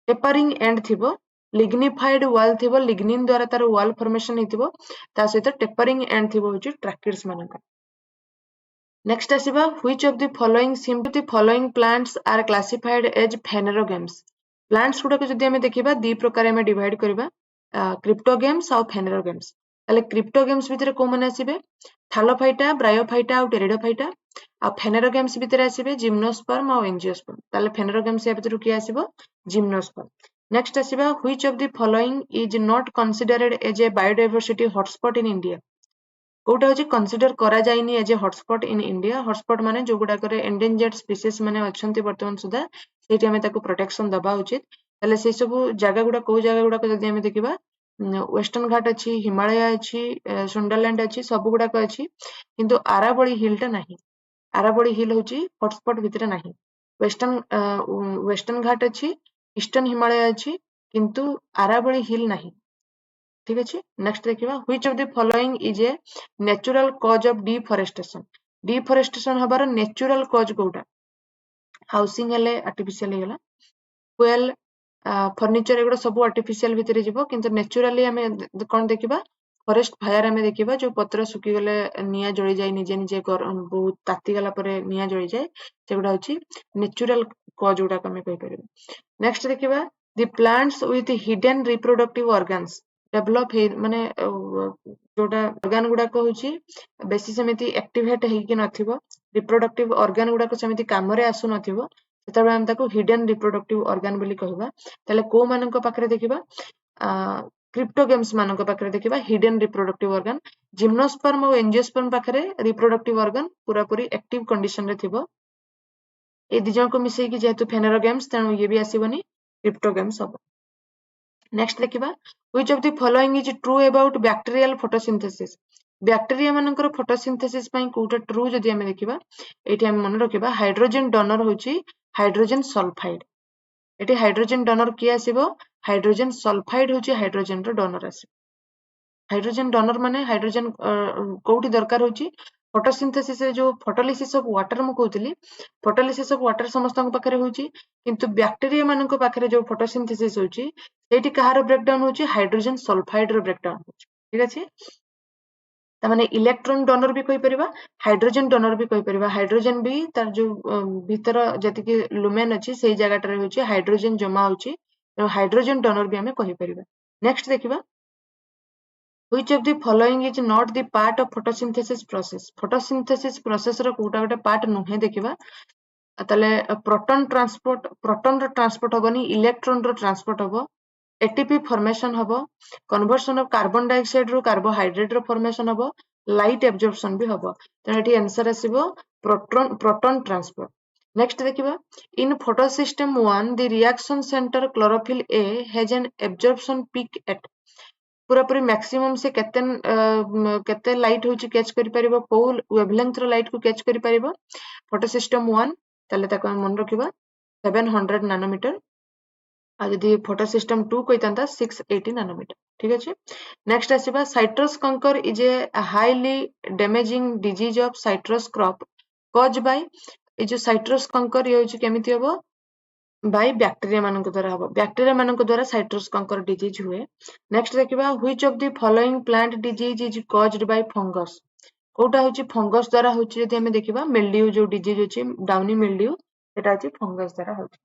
टेपरिंग एंड थिबो लिग्निफाइड वॉल थिबो लिग्निन द्वारा तार वॉल फॉर्मेशन हेतिबो ता सहित टेपरिंग एंड थिबो होची ट्रैकिड्स मानका नेक्स्ट आसीबा which of the following simply following plants are classified as phanerogams plants गुडा को जदी हमें देखिबा दी प्रकार हमें डिवाइड करबा क्रिप्टोगेम्स और फेनेरोगेम्स ताले क्रिप्टोगेम्स भितरे को माने आसीबे थालोफाइटा ब्रायोफाइटा और टेरिडोफाइटा आ फेनेरोगेम्स भितरे आसीबे जिम्नोस्पर्म और एंजियोस्पर्म ताले फेनेरोगेम्स या भितरु की आसीबो जिम्नोस्पर्म नेक्स्ट आसीबा which of the following is not considered as a biodiversity hotspot in India कोटा होची कंसीडर करा जायनी as a hotspot in India hotspot माने जो गुडा करे एंडेंजर्ड स्पीसीज माने अछंती वर्तमान सुधा सेठी हमें ताको प्रोटेक्शन दबा उचित ताले से सब जागा गुडा को जागा गुडा को जदी हमें देखिबा वेस्टर्न घाट अछि हिमालय अछि सुंडरलैंड अछि सब गुडा को अछि किंतु आरावली हिलटा नाही आरावली हिल होची हॉटस्पॉट भितरे नाही वेस्टर्न घाट अछि ईस्टर्न हिमालय अछि किंतु आरावली हिल नहीं। ठीक अच्छे। नेक्स्ट देखिए which of the following is a natural cause of deforestation. Deforestation हबार नेचुरल कॉज कोटा हाउसिंग हेले आर्टिफिशियल हेगला fuel फर्निचर एगुड़ा सब आर्टिफिशियल भितर जीव किंतु नेचुराली आम कौन देखा फरेस्ट फायर आम देखा जो पत्र सुखी गले निआ जली जाए निजे निजे बहुत ताती गला निआ जली जाए सेगुड़ा हूँ नेचुरल कज गुड़ाक आम कहीपर। नेक्स्ट देखा the plants with hidden reproductive organs develop माने जोटा ऑर्गन गुड़ाक हूँ बेसी सेमती एक्टिवेट होगी नथिबो रिप्रोडक्टिव ऑर्गन गुड़ाक सेमती काम रे आसु नथिबो सेतबे हम ताको हिडन रिप्रोडक्टिव ऑर्गन बोली कहबा। ताले को मानक पाखरे देखिबा क्रिप्टोगेम्स मानक पाखरे देखिबा हिडन रिप्रोडक्टिव ऑर्गन। जिम्नोस्पर्म और एंजियोस्पर्म पाखरे रिप्रोडक्टिव ऑर्गन पूरा पूरी एक्टिव कंडीशन रे थिबो। ए दी जन को मिसेकी जेहेतु फेनेरोगेम्स तेणु ये भी आसीबनी क्रिप्टोगेम्स हबो। नेक्स्ट देखिबा which of the following is true about bacterial photosynthesis. Bacteria मानकर फोटोसिंथेसिस पई कोटा ट्रू जदि हमें देखिबा एठी हम मन रखिबा हाइड्रोजन डोनर होची हाइड्रोजन सल्फाइड। एठी हाइड्रोजन डोनर किए आसीबो हाइड्रोजन सल्फाइड होची हाइड्रोजन रो डोनर आसीबो। हाइड्रोजन डोनर माने हाइड्रोजन कोठी दरकार होची फोटोसिंथेसिस जो फोटोलिसिस ऑफ वाटर मु कहउतली फोटोलिसिस ऑफ वाटर समस्त पाखरे होची किंतु बैक्टीरिया मानक पाखरे जो फोटोसिंथेसिस होची सेठी कहार ब्रेकडाउन होची हाइड्रोजन सल्फाइड रो ब्रेकडाउन होची। ठीक अछि तमाने इलेक्ट्रॉन डोनर भी कहि परिबा हाइड्रोजन डोनर भी कहि परिबा। हाइड्रोजन भी तार जो भीतर जति कि लुमेन अछि सेही जगाटारे होची हाइड्रोजन जमा होची हाइड्रोजन डोनर भी हमें कहि परिबा। नेक्स्ट देखिबा which of the following is not the part of photosynthesis process। photosynthesis process रो कोटा गोटे पार्ट नुहे देखिबा ताले प्रोटॉन रो ट्रांसपोर्ट हबनी इलेक्ट्रॉन रो ट्रांसपोर्ट हबो एटीपी फॉर्मेशन हबो कन्वर्सन ऑफ कार्बन डाइऑक्साइड रो कार्बोहाइड्रेट रो फॉर्मेशन हबो लाइट एब्जॉर्प्शन भी हबो तेणु एठी आंसर आसीबो प्रोटॉन ट्रांसपोर्ट। नेक्स्ट देखिबा in photosystem 1 the reaction center chlorophyll A has an absorption peak at पूरा पूरी मैक्सिमम से केते लाइट होची कैच करि परिबो को वेवलेंथ रो लाइट को कैच करि परिबो फोटोसिस्टम 1 ताले ताको हम मन रखिबा 700 नैनोमीटर आ जदि फोटोसिस्टम 2 कहितंता 680 नैनोमीटर। ठीक अछि। नेक्स्ट आसीबा citrus canker is a highly damaging disease of citrus crop cause by a जो साइट्रस कंकर ये होची केमिति हबो बाय बैक्टीरिया मानक द्वारा हबो बैक्टीरिया मानक द्वारा साइट्रस कंकर डिजीज हुए। नेक्स्ट देखिबा which of the following plant disease is caused by fungus कोटा होची फंगस द्वारा होची जदि हमें देखिबा मिल्ड्यू जो डिजीज होची डाउनी मिल्ड्यू सेटा होची फंगस द्वारा होची।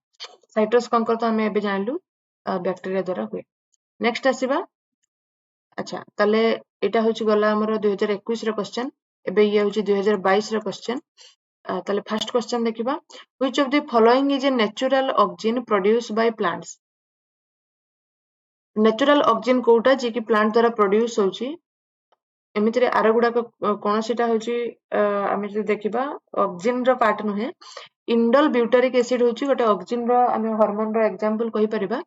साइट्रस कंकर तो हमें एबे जानलु बैक्टीरिया द्वारा हुए। नेक्स्ट आसीबा अच्छा ताले एटा होची गला हमर 2021 रो क्वेश्चन एबे ये होची 2022 रो क्वेश्चन। ताले फर्स्ट क्वेश्चन देखिबा which of the following is a natural oxygen produce by plants. Natural oxygen कोटा जे कि प्लांट द्वारा प्रोड्यूस होची एमितिरे आर गुडा कोन सेटा होची आमे जे देखिबा ऑक्सीजन रो पार्ट नुहे इंडोल ब्यूटारिक एसिड होची गोटे ऑक्सीजन रो आमे हार्मोन रो एग्जांपल कहि परिबा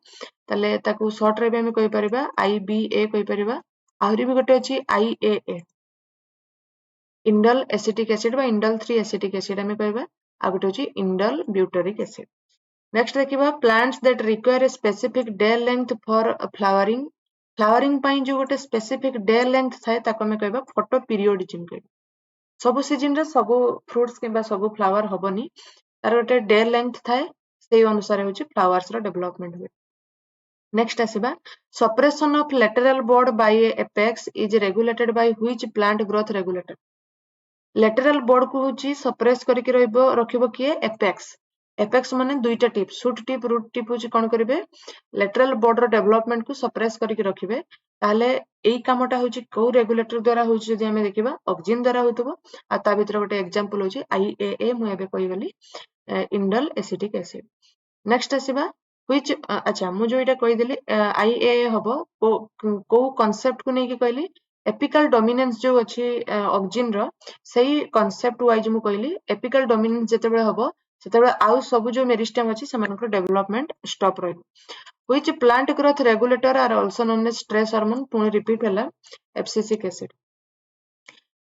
ताले ताकू शॉर्ट रे भी आमे कहि परिबा आईबीए कहि परिबा आहुरी भी गोटे अछि आईएए इंडोल एसिटिक एसिड बा इंडोल 3 एसिटिक एसिड आमे कहबा आ गोटे अछि इंडोल ब्यूटारिक एसिड। नेक्स्ट देखिबा plants that require a specific day length for flowering flowering पई जो गोटे स्पेसिफिक डे लेंथ थाए ताको आमे कहबा फोटो पीरियडिज्म कहबा। सब सीजन रे सब फ्रूट्स किबा सब फ्लावर हबनी तार गोटे डे लेंथ थाए सेही अनुसार होची फ्लावर्स रो डेवलपमेंट हुए। नेक्स्ट आसीबा suppression of lateral board by apex is regulated by which plant growth regulator. Lateral board को होची सप्रेस करके रखिबो किए एपेक्स एपेक्स माने दुईटा tip shoot tip root tip होची कोन करिवे लेटरल बोर्ड रो डेवलपमेंट को सप्रेस करके रखिबे ताले एई कामटा होची को रेगुलेटर द्वारा होची जदि हमें देखिबा ऑक्सीजन द्वारा होतबो आ ता भीतर गोटे एग्जांपल होची आईएए मु एबे कहि गली इंडोल एसिटिक एसिड। नेक्स्ट आसीबा व्हिच अच्छा मु जो इटा कहि देली आईएए हबो को कांसेप्ट को नै कि कहली एपिकल डोमिनेंस जो अछि ऑक्सीजन रो सही कांसेप्ट वाइज मु कहली एपिकल डोमिनेंस जेतेबे हबो सेतेबे आउ सब जो मेरिस्टेम अछि समानकर डेवलपमेंट स्टॉप रहइबो। Which plant growth regulator are also known as stress hormone पुणी रिपीट हला abscisic acid.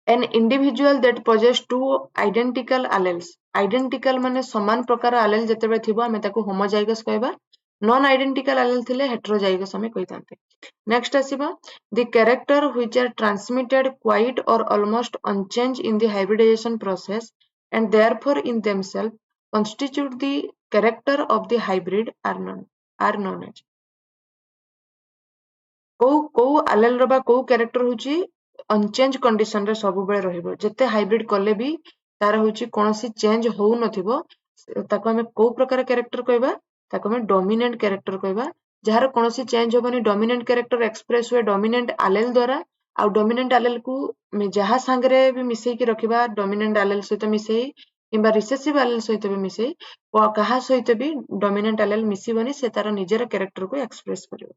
An individual that possess two identical alleles identical माने समान प्रकार alleles जेतेबे थिबो हमें ताको होमोजाइगस कहबा नॉन आइडेंटिकल एलेल थिले हेटेरोजाइगस आमे कहितांते। नेक्स्ट आसीबा the character which are transmitted quite or almost unchange in the hybridization process and therefore in themselves constitute the character of the hybrid are known as को आलेल रो बा को character होची unchange condition रे सब बेले रहइबो जते हाइब्रिड कले भी तार होची कोनोसी चेंज होउ नथिबो ताको हमें को प्रकार कैरेक्टर कहबा ताको हमें डोमिनेंट कैरेक्टर कहबा जहार कोनोसी चेंज होबनी डोमिनेंट कैरेक्टर एक्सप्रेस हुए डोमिनेंट आलेल द्वारा आ डोमिनेंट आलेल को जहा संगरे भी मिसई के रखिबा डोमिनेंट आलेल सहित मिसई किंबा रिसेसिव आलेल सहित भी मिसई कहा सहित भी डोमिनेंट आलेल मिसिबनी से तार निजर कैरेक्टर को express करिवो।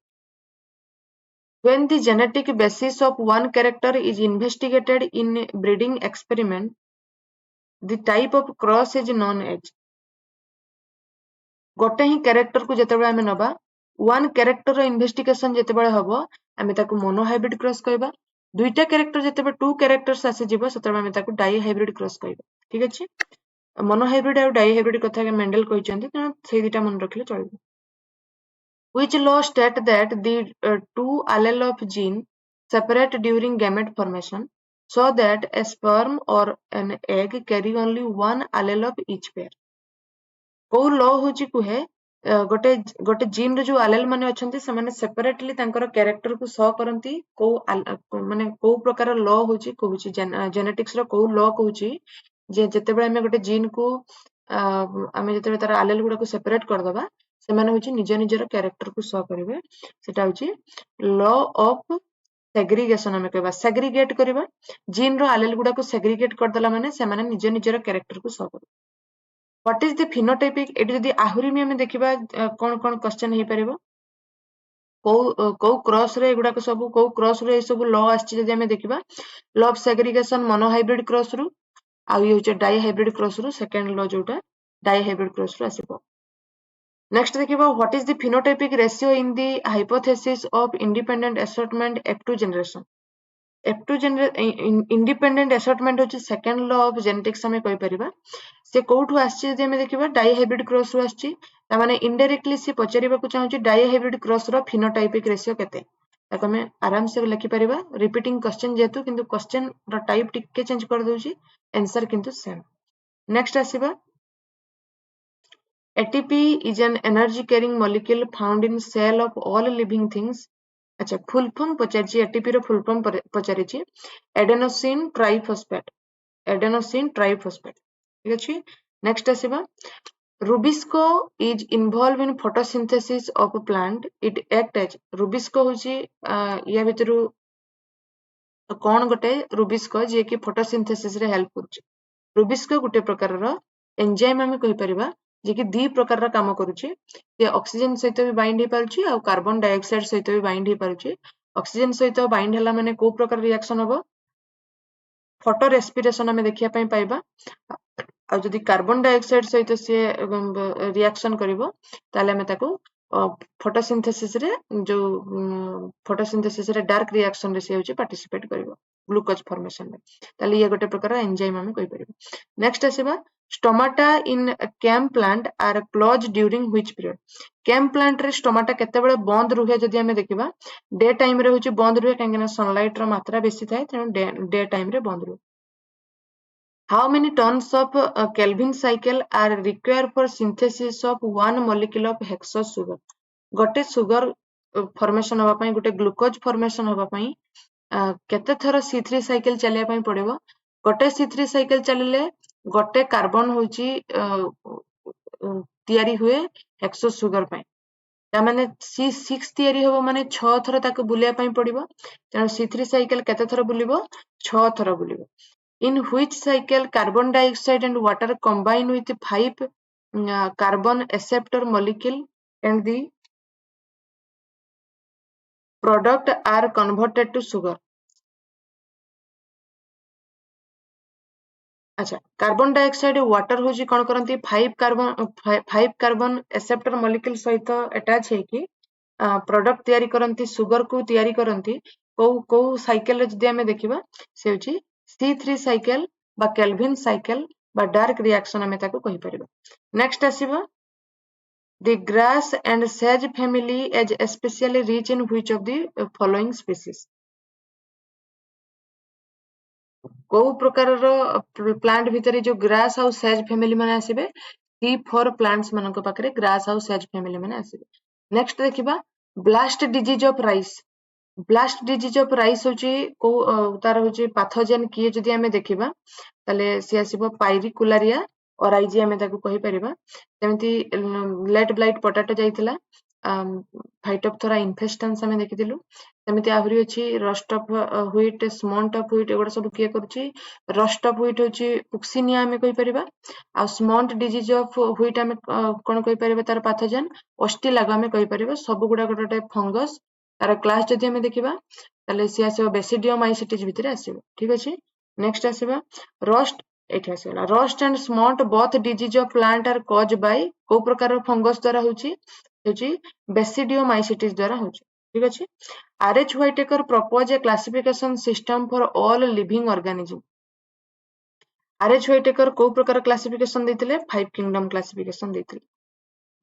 When the genetic basis of one character is investigated in breeding experiment, the type of cross is known as गोटे ही कैरेक्टर को जेतेबेले आमे नबा वन कैरेक्टर रो इन्वेस्टिगेशन जेतेबेले हबो आमे ताको मोनो हाइब्रिड क्रॉस कहबा दुईटा कैरेक्टर जेतेबेले टू कैरेक्टर्स आसी जिवो सेतेबेले आमे ताको डाई हाइब्रिड क्रॉस कहबा ठीक अछि। मोनो हाइब्रिड और डाई हाइब्रिड कथा के मेंडल कहिसंती त सेई दुटा मन रखले चलिबो। Which law state that the two allele of gene separate during gamete formation so that a sperm or an egg carry only one allele of each pair? को law होची कुहे गोटे गोटे जीन रो जो आलेल माने अछंती से माने सेपरेटली तांकर कैरेक्टर को शो करंती को माने को प्रकार लॉ होची कहूची जेनेटिक्स रो को लॉ कहूची जे जते बेले हमें गोटे जीन को आमे जते तार आलेल गुडा को सेपरेट कर दबा से माने होची निज निजर कैरेक्टर को शो करबे सेटा होची लॉ ऑफ सेग्रीगेशन आमे कहबा सेग्रीगेट करबा जीन रो आलेल गुडा को सेग्रीगेट कर दला माने से माने निज निजर कैरेक्टर को शो करबे। What is the phenotypic eighty जदी आहुरी में हमें देखिबा कोन कोन क्वेश्चन हे परिबो को क्रॉस रे एगुडा को सब को क्रॉस रे सब लॉ आछि जदी हमें देखिबा law of segregation mono hybrid cross रु आ ये होचे डाई हाइब्रिड क्रॉस रु सेकंड लॉ जोटा डाई हाइब्रिड क्रॉस रु आसीबो। नेक्स्ट देखिबा what is the phenotypic ratio in the hypothesis of independent assortment F2 generation F2 independent assortment होचे second law of genetics हमें कहि परिबा से कोठु आछि जदी हमें देखिबा डाई हाइब्रिड क्रॉस रु आछि ता माने इनडायरेक्टली से पचरिबा को चाहूची डाई हाइब्रिड क्रॉस रो फिनोटाइपिक रेशियो केते ताको हमें आराम से लिखि परिबा रिपीटिंग क्वेश्चन जेतु किंतु क्वेश्चन रो टाइप टिके चेंज कर दोची आंसर किंतु सेम। नेक्स्ट आसीबा ATP is an energy carrying molecule found in cell of all living things। अच्छा फुल फॉर्म पचारिची एटीपी रो फुल फॉर्म पचारिची एडेनोसिन ट्राइफॉस्फेट ठीक अछि। नेक्स्ट आसीबा rubisco is involve in photosynthesis of plant it act as rubisco होची या भितरु कोन गोटे रुबिस्को जे कि फोटोसिंथेसिस रे हेल्प करछि। रुबिस्को गोटे प्रकार रो एंजाइम हम कहि परिबा जे कि दी प्रकार रा काम करूछि ये ऑक्सीजन सहित भी बाइंड हे पारुछि आ कार्बन डाइऑक्साइड सहित भी बाइंड हे पारुछि। ऑक्सीजन सहित बाइंड हला माने को प्रकार रिएक्शन होबो फोटो रेस्पिरेशन हमें देखिया पई पाइबा आ जदि कार्बन डाइऑक्साइड सहित से रिएक्शन करिवो ताले हमें ताको फोटोसिंथेसिस रे जो फोटोसिंथेसिस रे डार्क रिएक्शन रे से होची पार्टिसिपेट करिवो ग्लूकोज फॉर्मेशन में ताले ये गोटे प्रकार एंजाइम हमें कहि परिबो। नेक्स्ट आसीबा stomata in CAM plant are close during which period CAM plant रे स्टोमाटा केते बेले बंद रुहे जदि हमें देखिबा डे टाइम रे होची बंद रुहे काहेकि सनलाइट रो मात्रा बेसी थाए तेनु डे टाइम रे बंद रुहे। How many tons of Kelvin cycle are required for synthesis of one molecule of hexose sugar? गोटे सुगर फॉर्मेशन हवा पई गोटे ग्लूकोज फॉर्मेशन हवा पई केते थर C3 साइकिल चलिया पई पड़िबो गोटे C3 साइकिल चलिले गोटे कार्बन होची तयारी हुए हेक्सोस सुगर पई ता माने C6 तयारी होबो माने 6 थर ताको बुलिया पई पड़िबो तेनु C3 साइकिल केते थर बुलिबो 6 थर बुलिबो। In which cycle carbon dioxide and water combine with 5 carbon acceptor molecule and the product are converted to sugar? अच्छा कार्बन डाइऑक्साइड वाटर होची कोन करंती 5 कार्बन एक्सेप्टर मॉलिक्यूल सहित अटैच है कि प्रोडक्ट तयारी करंती सुगर को तयारी करंती को साइकिल जदि हमें देखिबा से होची C3 साइकिल बा केल्विन साइकिल बा डार्क रिएक्शन हमें ताको कहि परिबा। नेक्स्ट आसीबा The grass and sage family is especially rich in which of the following species? କୋଉ ପ୍ରକାରର ପ୍ଲାଣ୍ଟ ଭିତରେ ଯୋଉ ଗ୍ରାସ ଆଉ ସେଜ ଫ୍ୟାମିଲି ମାନେ ଆସିବେ C4 ପ୍ଲାଣ୍ଟସ୍ ମାନଙ୍କ ପାଖରେ ଗ୍ରାସ ଆଉ ସେଜ ଫ୍ୟାମିଲି ମାନେ ଆସିବେ। ନେକ୍ସଟ ଦେଖିବା blast disease of rice. Blast disease of rice ହଉଛି କୋଉ ତାର ହଉଛି ପାଥୋଜେନ କିଏ ଯଦି ଆମେ ଦେଖିବା ତାହେଲେ ସିଏ ଆସିବ ପାଇରିକୁଲାରିଆ ଅରାଇଜି ଆମେ ତାକୁ କହିପାରିବା। ଯେମିତି ଲେଟ୍ ବ୍ଲାଇଟ୍ ପଟାଟୋ ଯାଇଥିଲା ଫାଇଟୋପଥୋରା ଇନଫେଷ୍ଟାନ୍ସ ଆମେ ଦେଖିଥିଲୁ। ସେମିତି ଆହୁରି ଅଛି rust of wheat, smut of wheat, ଏଗୁଡା ସବୁ କିଏ କରୁଛି? ରଷ୍ଟ ଅଫ ହ୍ୱିଟ୍ ହଉଛି ପୁକ୍ସିନିଆ ଆମେ କହିପାରିବା। ଆଉ ସ୍ମଣ୍ଟ ଡିଜିଜ ଅଫ ହ୍ୱିଟ୍ ଆମେ କଣ କହିପାରିବା ତାର ପାଥୋଜେନ? ଅଷ୍ଟିଲାଗ ଆମେ କହିପାରିବା। ସବୁ ଗୁଡାକ ଗୋଟେ ଫଙ୍ଗସ। ତାର କ୍ଲାସ ଯଦି ଆମେ ଦେଖିବା ତାହେଲେ ସିଏ ଆସିବ ବେସିଡିଓମାଇସିଟିଜ ଭିତରେ ଆସିବ। ଠିକ ଅଛି। ନେକ୍ସଟ ଆସିବା ରଷ୍ଟ। ଏଠି ଆସିଗଲା rust and smut both disease of plant are cause by କୋଉ ପ୍ରକାର ଫଙ୍ଗସ ଦ୍ୱାରା ହଉଛି ବେସିଡିଓମାଇସିଟିସ ଦ୍ୱାରା ହଉଛି। ଠିକ ଅଛି। R.H. Whitaker proposed a classification system for all living organism. R.H. Whitaker କୋଉ ପ୍ରକାର କ୍ଲାସିଫିକେସନ ଦେଇଥିଲେ? 5 କିଙ୍ଗଡମ କ୍ଲାସିଫିକେସନ ଦେଇଥିଲେ।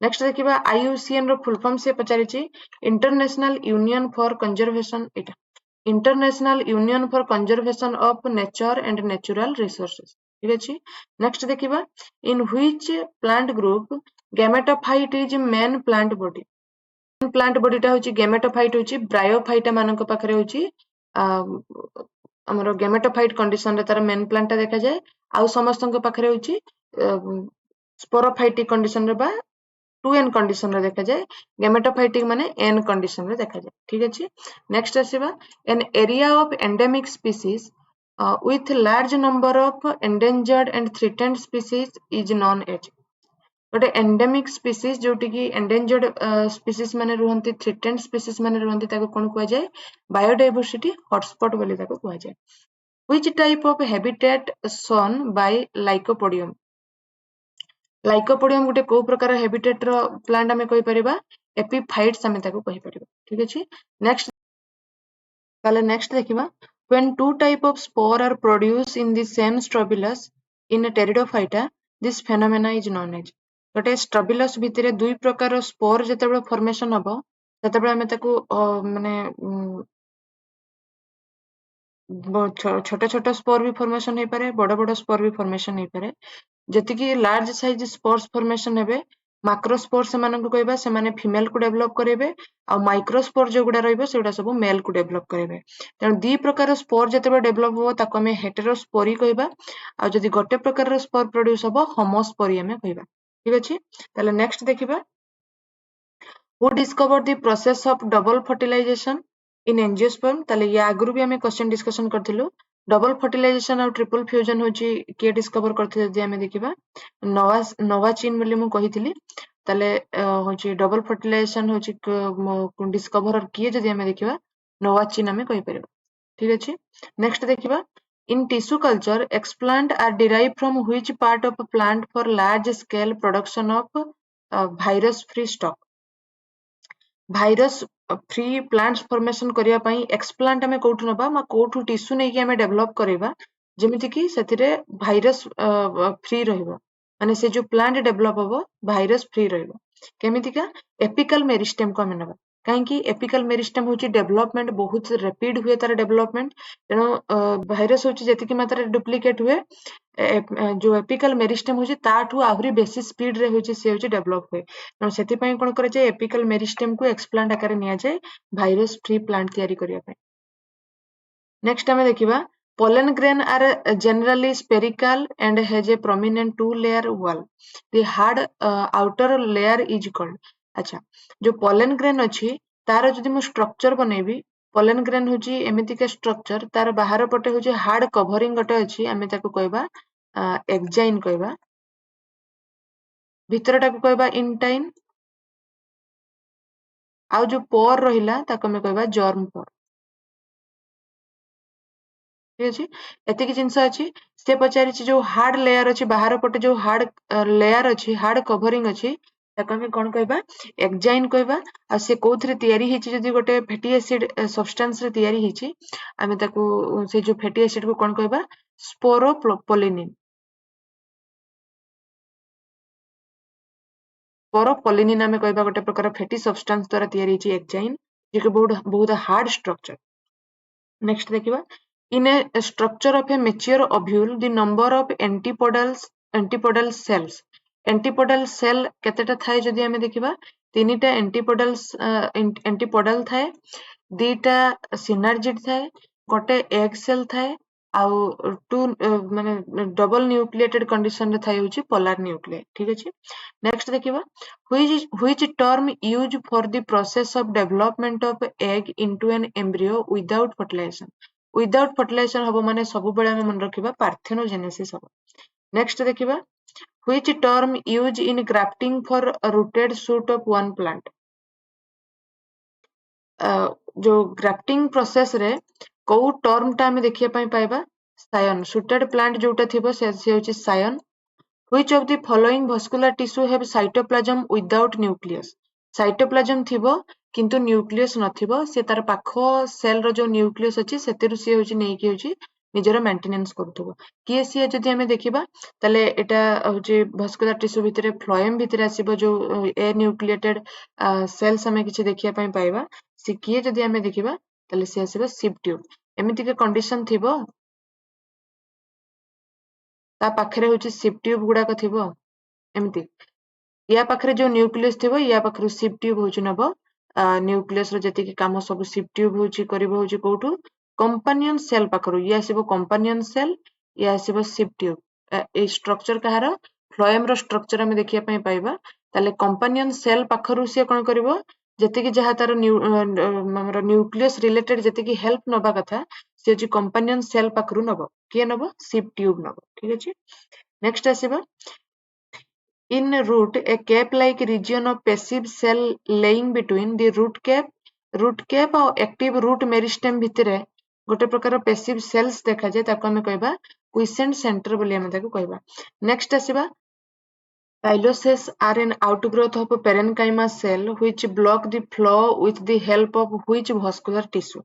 ନେକ୍ସଟ ଦେଖିବା IUCN ର ଫୁଲ ଫର୍ମ ସେ ପଚାରିଛି ଇଣ୍ଟରନ୍ୟାସନାଲ ୟୁନିୟନ ଫର କନଜରଭେସନ। ଏଇଟା international union for conservation of nature and natural resources. ଠିକ ଅଛି। ନେକ୍ସଟ ଦେଖିବା in which plant group gametophyte is main plant body. Plant ବଡିଟା ହଉଛି ଗେମେଟୋଫାଇଟ ହଉଛି ବ୍ରାୟୋଫାଇଟା ମାନଙ୍କ ପାଖରେ ହଉଛି ଆମର ଗେମେଟୋଫାଇଟ କଣ୍ଡିସନରେ ତାର ମେନ୍ ପ୍ଲାଣ୍ଟ ଟା ଦେଖାଯାଏ। ଆଉ ସମସ୍ତଙ୍କ ପାଖରେ ହଉଛି ସ୍ପୋରୋଫାଇଟିକ କଣ୍ଡିସନରେ ବା 2n କଣ୍ଡିସନରେ ଦେଖାଯାଏ। ଗେମେଟୋଫାଇଟିକ ମାନେ n କଣ୍ଡିସନରେ ଦେଖାଯାଏ। ଠିକ ଅଛି। ନେକ୍ସଟ ଆସିବା an area of endemic species with large number of endangered and threatened species is known as। ଗୋଟେ ଏଣ୍ଡେମିକ ସ୍ପିସିସ୍ ଯୋଉଠିକି ଏଣ୍ଡେଞ୍ଜର୍ଡ ସ୍ପିସିସ୍ ମାନେ ରୁହନ୍ତି, ଥ୍ରେଟେଣ୍ଡ ସ୍ପିସିସ୍ ମାନେ ରୁହନ୍ତି, ତାକୁ କଣ କୁହାଯାଏ? ବାୟୋଡାଇଭର୍ସିଟି ହଟସ୍ପଟ ବୋଲି ତାକୁ କୁହାଯାଏ। Which type of habitat shown by Lycopodium? ଲାଇକୋପୋଡିୟମ ଗୋଟେ କୋଉ ପ୍ରକାର ହେବିଟେଟ ର ପ୍ଲାଣ୍ଟ ଆମେ କହିପାରିବା? ଏପିଫାଇଟ୍ସ ଆମେ ତାକୁ କହିପାରିବା। ଠିକ ଅଛି। ନେକ୍ସଟ ତାହେଲେ ନେକ୍ସଟ ଦେଖିବା when two type of spore are produced in the same strobilus in a pteridophyta this phenomena is known as। ଗୋଟେ ଷ୍ଟ୍ରବିଲସ୍ ଭିତରେ ଦୁଇ ପ୍ରକାର ସ୍ପୋର ଯେତେବେଳେ ଫର୍ମେସନ ହବ ସେତେବେଳେ ଆମେ ତାକୁ ମାନେ ଛୋଟ ଛୋଟ ସ୍ପୋର ବି ଫର୍ମେସନ ହେଇପାରେ, ବଡ ବଡ ସ୍ପୋର ବି ଫର୍ମେସନ ହେଇପାରେ। ଯେତିକି ଲାର୍ଜ ସାଇଜ ସ୍ପୋର୍ସ ଫର୍ମେସନ ହେବେ ମାକ୍ରୋସ୍ପୋର ସେମାନଙ୍କୁ କହିବା, ସେମାନେ ଫିମେଲ କୁ ଡେଭଲପ କରିବେ। ଆଉ ମାଇକ୍ରୋସ୍ପୋର ଯୋଉଗୁଡା ରହିବ ସେଗୁଡା ସବୁ ମେଲ କୁ ଡେଭଲପ କରିବେ। ତେଣୁ ଦି ପ୍ରକାର ସ୍ପୋର ଯେତେବେଳେ ଡେଭଲପ ହବ ତାକୁ ଆମେ ହେଟେରୋସ୍ପୋରି କହିବା। ଆଉ ଯଦି ଗୋଟେ ପ୍ରକାରର ସ୍ପୋର ପ୍ରଡ୍ୟୁସ ହବ ହୋମୋସ୍ପୋରି ଆମେ କହିବା। ଠିକ ଅଛି। ତାହେଲେ ନେକ୍ସଟ ଦେଖିବା who discovered the process of double fertilization in angiosperm। ତାହେଲେ ୟା ଆଗରୁ ବି ଆମେ କ୍ୱେଶ୍ଚନ ଡିସ୍କସନ କରିଥିଲୁ। ଡବଲ ଫର୍ଟିଲାଇଜେସନ ଆଉ ଟ୍ରିପଲ ଫ୍ୟୁଜନ ହଉଛି କିଏ ଡିସ୍କଭର କରିଥିଲେ ଯଦି ଆମେ ଦେଖିବା ନୋଭାଚିନ୍ ବୋଲି ମୁଁ କହିଥିଲି। ତାହେଲେ ହଉଛି ଡବଲ ଫର୍ଟିଲାଇଜେସନ ହଉଛି ଡିସ୍କଭର କିଏ ଯଦି ଆମେ ଦେଖିବା ନୋଭାଚିନ୍ ଆମେ କହିପାରିବା। ଠିକ ଅଛି। ନେକ୍ସଟ ଦେଖିବା in tissue culture explant are derived from which part of a plant for large scale production of virus free stock। Virus free plant formation କରିବା ପାଇଁ ଏକ୍ସପ୍ଲାଣ୍ଟ ଆମେ କୋଉଠୁ ନବା ବା କୋଉଠୁ ଟିସ୍ୟୁ ନେଇକି ଆମେ ଡେଭଲପ କରିବା ଯେମିତି କି ସେଥିରେ ଭାଇରସ ଫ୍ରି ରହିବ। ମାନେ ସେ ଯୋଉ ପ୍ଲାଣ୍ଟ ଡେଭଲପ ହବ ଭାଇରସ ଫ୍ରି ରହିବ। କେମିତିକା ଏପିକାଲ ମେରିଷ୍ଟେମକୁ ଆମେ ନବା। କାହିଁକି ଏପିକାଲ ମେରିଷ୍ଟେମ ହଉଛି ଡେଭଲପମେଣ୍ଟ ବହୁତ ରେପିଡ ହୁଏ ତାର ଡେଭଲପମେଣ୍ଟ। ତେଣୁ ଭାଇରସ ହଉଛି ଯେତିକି ମାତ୍ରାରେ ଡୁପ୍ଲିକେଟ ହୁଏ ଯୋଉ ଏପିକାଲ ମେରିଷ୍ଟେମ ହଉଛି ତାଠୁ ଆହୁରି ବେଶୀ ସ୍ପିଡ ରେ ହଉଛି ସେ ହଉଛି ଡେଭଲପ ହୁଏ। ତେଣୁ ସେଥିପାଇଁ କଣ କରାଯାଏ ଏପିକାଲ ମେରିଷ୍ଟେମକୁ ଏକ୍ସପ୍ଲାଣ୍ଟ ଆକାରରେ ନିଆଯାଏ ଭାଇରସ ଫ୍ରି ପ୍ଲାଣ୍ଟ ତିଆରି କରିବା ପାଇଁ। ନେକ୍ସଟ ଆମେ ଦେଖିବା pollen grain are generally spherical and has a prominent two layer wall। the hard outer layer is called। ଆଚ୍ଛା ଯୋଉ pollen grain ଅଛି ତାର ଯଦି ମୁଁ ଷ୍ଟ୍ରକ୍ଚର ବନେଇବି pollen grain ହଉଛି ଏମିତିକା ଷ୍ଟ୍ରକ୍ଚର ତାର ବାହାର ପଟେ ହଉଛି ହାର୍ଡ କଭରିଂ ଗୋଟେ ଅଛି ଆମେ ତାକୁ କହିବା ଏକ୍ଜାଇନ କହିବା। ଭିତରଟାକୁ କହିବା ଇନଟାଇନ। ଆଉ ଯୋଉ ପର ରହିଲା ତାକୁ ଆମେ କହିବା ଜର୍ମ ପର। ଠିକ ଅଛି। ଏତିକି ଜିନିଷ ଅଛି। ସେ ପଚାରିଛି ଯୋଉ ହାର୍ଡ ଲେୟାର ଅଛି ବାହାର ପଟେ ଯୋଉ ହାର୍ଡ ଲେୟାର ଅଛି ହାର୍ଡ କଭରିଂ ଅଛି ତାକୁ ଆମେ କଣ କହିବା ଏକ୍ଜାଇନ କହିବା। ଆଉ ସେ କୋଉଥିରେ ତିଆରି ହେଇଛି ଯଦି ଗୋଟେ ଫ୍ୟାଟି ଏସିଡ ସବଷ୍ଟାନ୍ସ ରେ ତିଆରି ହେଇଛି ଆମେ ତାକୁ ସେ ଯୋଉ ଫ୍ୟାଟି ଏସିଡ କୁ କଣ କହିବା ସ୍ପୋରୋପୋଲିନିନ। परोपोलिनिन आमे कहबा गोटे प्रकार फैटी सब्सटेंस द्वारा तैयारी होची एक्साइन जे कि बहुत हार्ड स्ट्रक्चर। नेक्स्ट देखिबा in a structure of a mature ovule the number of antipodal cells antipodal cell केतेटा थाए जदि आमे देखिबा तीनटा एंटीपोडल थाए दीटा सिनर्जिड थाए गोटे एग सेल थाए आउ टू माने डबल न्यूक्लिएटेड कंडीशन रे थाए होची पोलर न्यूक्लियाई। ठीक अछि। नेक्स्ट देखिबा which term used for the process of development of egg into an embryo without fertilization हबो माने सब बेले हम मन रखिबा पार्थेनोजेनेसिस हबो। नेक्स्ट देखिबा which term used in grafting for a rooted shoot of one plant जो ग्राफ्टिंग प्रोसेस रे को टर्म टा हमें देखिया पई पाइबा सायन शूटेड प्लांट जोटा थिबो से होची Sion. Which of the following vascular tissue have cytoplasm without nucleus cytoplasm थिबो किंतु न्यूक्लियस नथिबो से तार पाखो सेल रो जो न्यूक्लियस अछि सेतिरु से होची नै कि होची निजर मेंटेनेंस करथबो कि सी जदि हमें देखिबा तले एटा होची भास्कुलर टिश्यू भितरे फ्लोएम भितरे आसीबो जो ए न्यूक्लिएटेड सेल्स हमें किछि देखिया पई पाइबा से कि जदि हमें देखिबा तले से आसीबो सिप ट्यूब एमिति के कंडीशन थिबो ता पाखरे होची सिप ट्यूब गुडा को थिबो एमिति या पाखरे जो न्यूक्लियस थिबो या पाखरे सिप ट्यूब होची नबो न्यूक्लियस रो जति कि काम सब सिप ट्यूब होची करबो होची कोठु कंपानियन सेल पाखरु या आसीबो कंपानियन सेल या आसीबो सिप ट्यूब ए स्ट्रक्चर कहार फ्लोएम रो स्ट्रक्चर हम देखिया पई पाइबा ताले कंपानियन सेल पाखरु से कोन करबो जति कि जहा तार हमर न्यूक्लियस रिलेटेड जति कि हेल्प नबा कथा से जे कंपानियन सेल पाखरु नबो के नबो सिप ट्यूब नबो। ठीक अछि। नेक्स्ट आसीबा in root a cap like region of passive cell laying between the root cap और active root meristem भितरे गोटे प्रकार passive cells देखा जाए ताको हमें कहबा quiescent center बोली हमें ताको कहबा। नेक्स्ट आसीबा Tyloses are an outgrowth of a parenchyma cell which block the flow with the help of which vascular tissue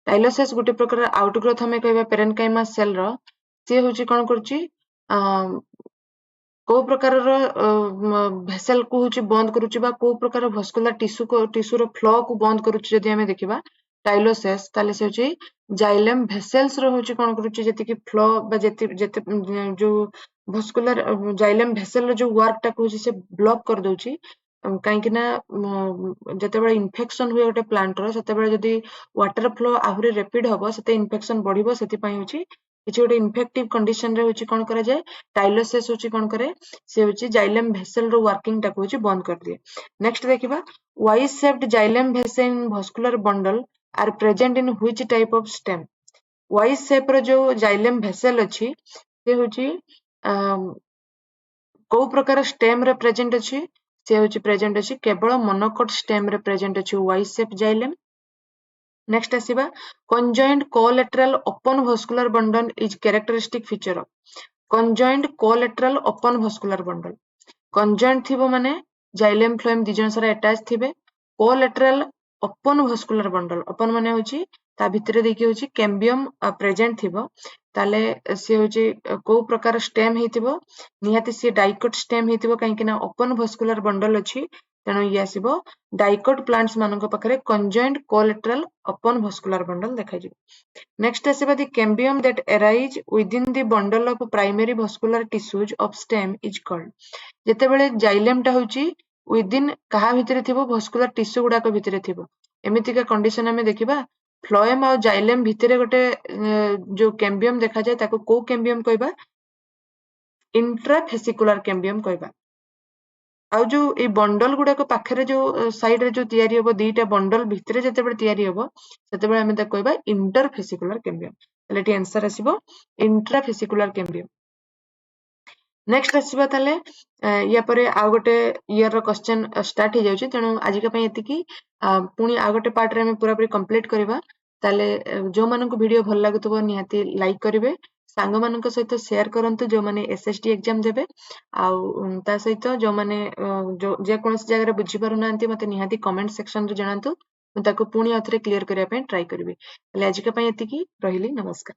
Tyloses गोटे प्रकार outgrowth हमें कहबा parenchyma cell रो से होची कोन करची को प्रकार भेसल को होची बंद करूची बा को प्रकार भास्कुलर टिश्यू रो फ्लो को बंद करूची जदि हमें देखिबा टाइलोसेस ताले से होची जाइलम भेसल्स रो होची कोन करूची जति कि फ्लो बा जति जो भास्कुलर जाइलम भेसल रो जो वर्क टा को होची से ब्लॉक कर दोची काहे कि ना जते बेले इन्फेक्शन हुए गोटे प्लांट रो सेते बेले जदि वाटर फ्लो आहुरी रैपिड हबो सेते इन्फेक्शन बढ़िबो सेति पई होची किछि गोटे इन्फेक्टिव कंडीशन रे होची कोन करा जाय टाइलोसेस होची कोन करे से होची जाइलम भेसल रो वर्किंग टा को होची बंद कर दिए। नेक्स्ट देखिबा Y shaped xylem vessel in vascular bundle are present in which type of stem Y shape रो जो जाइलम भेसल अछि से होची को प्रकार स्टेम रे प्रेजेंट अछि से होची प्रेजेंट अछि केवल मोनोकोट स्टेम रे प्रेजेंट अछि वाई शेप जाइलम। नेक्स्ट आसीबा conjoined collateral open vascular bundle is characteristic feature of conjoined collateral open vascular bundle conjoined थिबो माने जाइलम फ्लोएम दी जन सारा attach थिबे collateral open vascular bundle open माने होची ता भितरे देखि होची कैम्बियम प्रेजेंट थिबो ताले से होची को प्रकार स्टेम हेतिबो निहाती से डाइकोट स्टेम हेतिबो काहे कि ना ओपन भास्कुलर बंडल अछि तेणु ये आसीबो डाइकोट प्लांट्स मानक पाखरे conjoined collateral open vascular bundle देखा जिवो। नेक्स्ट आसीबा the cambium that arise within the bundle of primary vascular tissues of stem is called जेते बेले जाइलम टा होची विदिन कहा भितरे थिबो vascular tissue गुडा को भितरे थिबो एमिति का कंडीशन हमें देखिबा फ्लोएम और जाइलम भितरे गोटे जो कैम्बियम देखा जाए ताको को कैम्बियम कहबा इंट्राफेसिकुलर कैम्बियम कहबा आउ जो ए बंडल गुडा को पाखरे जो साइड रे जो तयारी होबो दीटा बंडल भितरे जते बेले तयारी होबो सेते बेले हमें ताको कहबा इंटरफेसिकुलर कैम्बियम तले टी आंसर आसीबो इंट्राफेसिकुलर कैम्बियम। नेक्स्ट आसीबा तले या परे आ गोटे ईयर रो क्वेश्चन स्टार्ट हो जाउची तेनु आज का पई एति की पुनी आ गोटे पार्ट रे हम पूरा पूरी कंप्लीट करबा ताले जो मानन को वीडियो भल लागुतबो निहाती लाइक करिवे सांग मानन सहित शेयर करंतु जो माने एसएसटी एग्जाम देबे आउ ता सहित जो माने जो जे कोनस जगह रे बुझी पारु नांती मते निहाती कमेंट सेक्शन रे जणांतु म ताको पुनी आथरे क्लियर करिया पे ट्राई करबी। तले आज का पई एति की रहिली नमस्कार।